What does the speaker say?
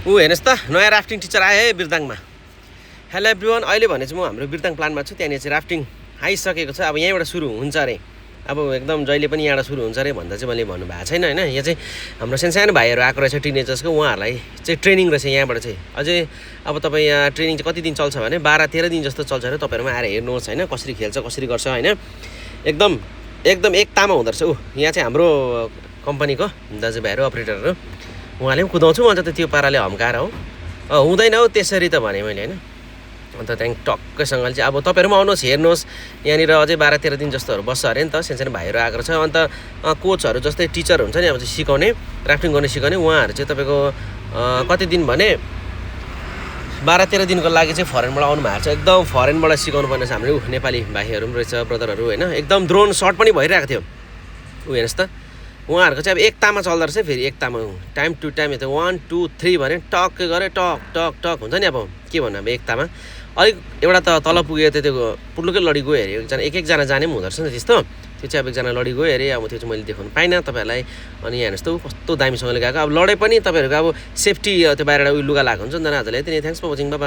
हेर्नुहोस् त नयाँ राफ्टिङ टिचर आयो है बिर्ताङमा। हेलो एभ्रिवान, अहिले भने चाहिँ म हाम्रो बिर्ताङ प्लानमा छु। त्यहाँनिर चाहिँ राफ्टिङ आइसकेको छ। अब यहीँबाट सुरु हुन्छ अरे, अब एकदम जहिले पनि यहाँबाट सुरु हुन्छ अरे भन्दा चाहिँ मैले भन्नुभएको छैन होइन। यहाँ चाहिँ हाम्रो सानो भाइहरू आएको रहेछ टिनेजर्सको, उहाँहरूलाई चाहिँ ट्रेनिङ रहेछ यहाँबाट चाहिँ। अझै अब तपाईँ यहाँ ट्रेनिङ चाहिँ कति दिन चल्छ भने 12-13 दिन जस्तो चल्छ अरे। तपाईँहरूमा आएर हेर्नुहोस् होइन, कसरी खेल्छ कसरी गर्छ होइन। एकदम एक तामा हुँदो रहेछ। यहाँ चाहिँ हाम्रो कम्पनीको दाजुभाइहरू अपरेटरहरू उहाँले पनि कुदाउँछु भन्छ त त्यो पाराले हम्काएर हो। हुँदैन हौ त्यसरी त भने मैले होइन। अन्त त्यहाँदेखि टक्कैसँगले चाहिँ अब तपाईँहरू पनि आउनुहोस् हेर्नुहोस्। यहाँनिर अझै 12-13 दिन जस्तोहरू बस्छ अरे नि त। सानो भाइहरू आएको छ। अन्त कोचहरू जस्तै टिचर हुन्छ नि अब चाहिँ सिकाउने, राफ्टिङ गर्ने सिकाउने, उहाँहरू चाहिँ तपाईँको कति दिन भने 12-13 दिनको लागि चाहिँ फरेनबाट आउनु भएको छ। एकदम फरेनबाट सिकाउनु पर्ने छ। हाम्रो नेपाली भाइहरू पनि रहेछ, ब्रदरहरू होइन। एकदम ड्रोन सर्ट पनि भइरहेको थियो। हेर्नुहोस् त उहाँहरूको चाहिँ अब एक तामा चल्दो रहेछ। फेरि एक तामा टाइम टु टाइम यता 1 2 3 भने टक्कै गरे टक टक टक हुन्छ नि। अब के भन्नु, अब एक तामा अलिक एउटा त तल पुगेको थियो, त्यो पुर्लुकै लडी गयो अरे। एकजना जाने पनि हुँदो रहेछ नि त्यस्तो। त्यो चाहिँ अब एकजना लडी गयो अरे। अब त्यो चाहिँ मैले देखाउनु पाइनँ तपाईँहरूलाई। अनि यहाँ हेर्नुहोस् त कस्तो दामीसँगले गएको। अब लडे पनि तपाईँहरूको अब सेफ्टी त्यो बाहिरबाट उयो लुगा लगाएको हुन्छ नि त। आजलाई यति नै, thanks for watching, bye by.